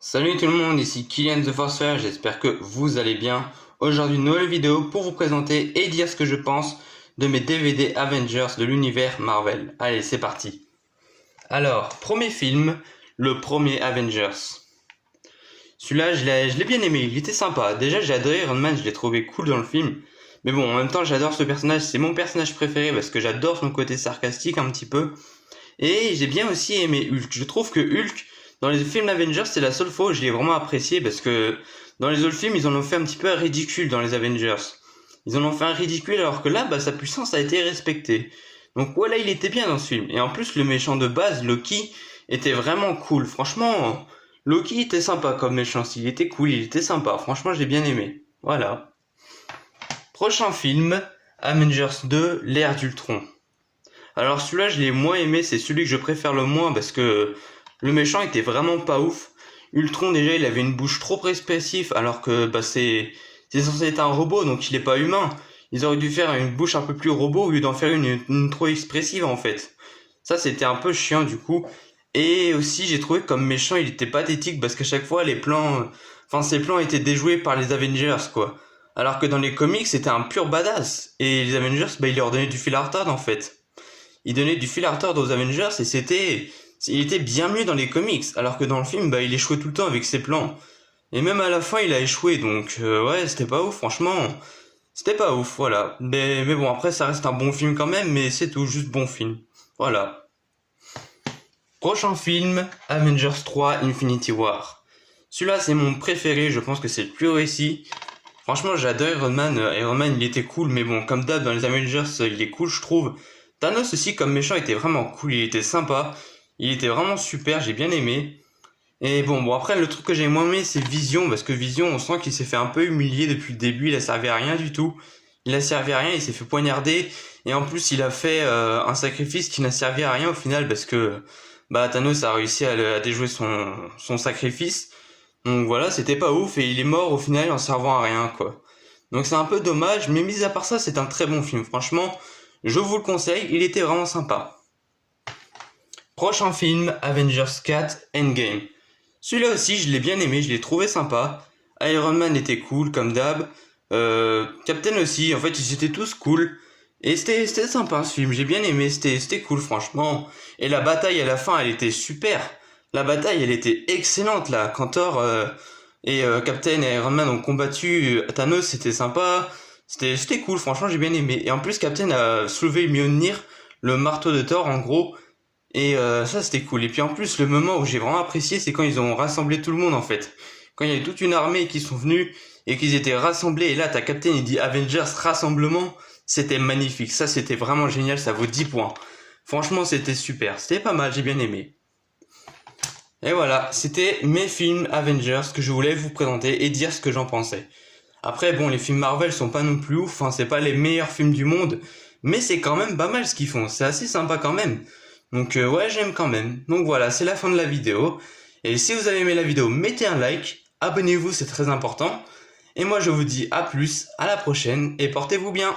Salut tout le monde, ici Kylian The Forcer, j'espère que vous allez bien. Aujourd'hui, une nouvelle vidéo pour vous présenter et dire ce que je pense de mes DVD Avengers de l'univers Marvel. Allez, c'est parti. Alors, premier film, le premier Avengers. Celui-là, je l'ai bien aimé, il était sympa. Déjà, j'ai adoré Iron Man, je l'ai trouvé cool dans le film. Mais bon, en même temps, j'adore ce personnage, c'est mon personnage préféré parce que j'adore son côté sarcastique un petit peu. Et j'ai bien aussi aimé Hulk. Je trouve que Hulk, dans les films Avengers, c'est la seule fois où je l'ai vraiment apprécié parce que dans les autres films, ils en ont fait un petit peu un ridicule dans les Avengers. Ils en ont fait un ridicule alors que là, sa puissance a été respectée. Donc voilà, il était bien dans ce film. Et en plus, le méchant de base, Loki, était vraiment cool. Franchement, Loki était sympa comme méchant. Il était cool, il était sympa. Franchement, j'ai bien aimé. Voilà. Prochain film, Avengers 2, l'ère d'Ultron. Alors celui-là, je l'ai moins aimé, c'est celui que je préfère le moins parce que le méchant était vraiment pas ouf. Ultron, déjà, il avait une bouche trop expressive alors que c'est censé être un robot, donc il est pas humain. Ils auraient dû faire une bouche un peu plus robot au lieu d'en faire une trop expressive en fait. Ça, c'était un peu chiant du coup. Et aussi, j'ai trouvé que comme méchant, il était pathétique parce qu'à chaque fois, ses plans étaient déjoués par les Avengers, quoi. Alors que dans les comics, c'était un pur badass. Et les Avengers, ils leur donnaient du fil à retordre en fait. Il donnait du fil à retordre aux Avengers et il était bien mieux dans les comics, alors que dans le film, il échouait tout le temps avec ses plans. Et même à la fin, il a échoué, donc ouais, c'était pas ouf, franchement. C'était pas ouf, voilà. Mais bon, après, ça reste un bon film quand même, mais c'est tout, juste bon film. Voilà. Prochain film, Avengers 3 Infinity War. Celui-là, c'est mon préféré, je pense que c'est le plus réussi. Franchement, j'adore Iron Man. Iron Man, il était cool, mais bon, comme d'hab, dans les Avengers, il est cool, je trouve. Thanos aussi, comme méchant, était vraiment cool, il était sympa. Il était vraiment super, j'ai bien aimé. Et bon, après, le truc que j'ai moins aimé, c'est Vision, parce que Vision, on sent qu'il s'est fait un peu humilier depuis le début, il a servi à rien du tout. Il a servi à rien, il s'est fait poignarder, et en plus, il a fait un sacrifice qui n'a servi à rien au final, parce que Thanos a réussi à déjouer son sacrifice. Donc voilà, c'était pas ouf, et il est mort au final en servant à rien, quoi. Donc c'est un peu dommage, mais mis à part ça, c'est un très bon film, franchement, je vous le conseille, il était vraiment sympa. Prochain film, Avengers 4 Endgame. Celui-là aussi, je l'ai bien aimé, je l'ai trouvé sympa. Iron Man était cool, comme d'hab. Captain aussi, en fait, ils étaient tous cool. Et c'était sympa ce film, j'ai bien aimé, c'était cool, franchement. Et la bataille à la fin, elle était super. La bataille, elle était excellente, là. Quand Thor Captain et Iron Man ont combattu Thanos, c'était sympa. C'était cool, franchement, j'ai bien aimé. Et en plus, Captain a soulevé le Mjolnir, le marteau de Thor, en gros. Et ça, c'était cool. Et puis en plus, le moment où j'ai vraiment apprécié, c'est quand ils ont rassemblé tout le monde, en fait. Quand il y avait toute une armée qui sont venus et qu'ils étaient rassemblés. Et là, t'as Captain, il dit Avengers Rassemblement. C'était magnifique. Ça, c'était vraiment génial. Ça vaut 10 points. Franchement, c'était super. C'était pas mal. J'ai bien aimé. Et voilà. C'était mes films Avengers que je voulais vous présenter et dire ce que j'en pensais. Après, bon, les films Marvel sont pas non plus ouf. Enfin, c'est pas les meilleurs films du monde. Mais c'est quand même pas mal ce qu'ils font. C'est assez sympa quand même. Donc ouais, j'aime quand même. Donc voilà, c'est la fin de la vidéo. Et si vous avez aimé la vidéo, mettez un like, abonnez-vous, c'est très important. Et moi je vous dis à plus, à la prochaine, et portez-vous bien.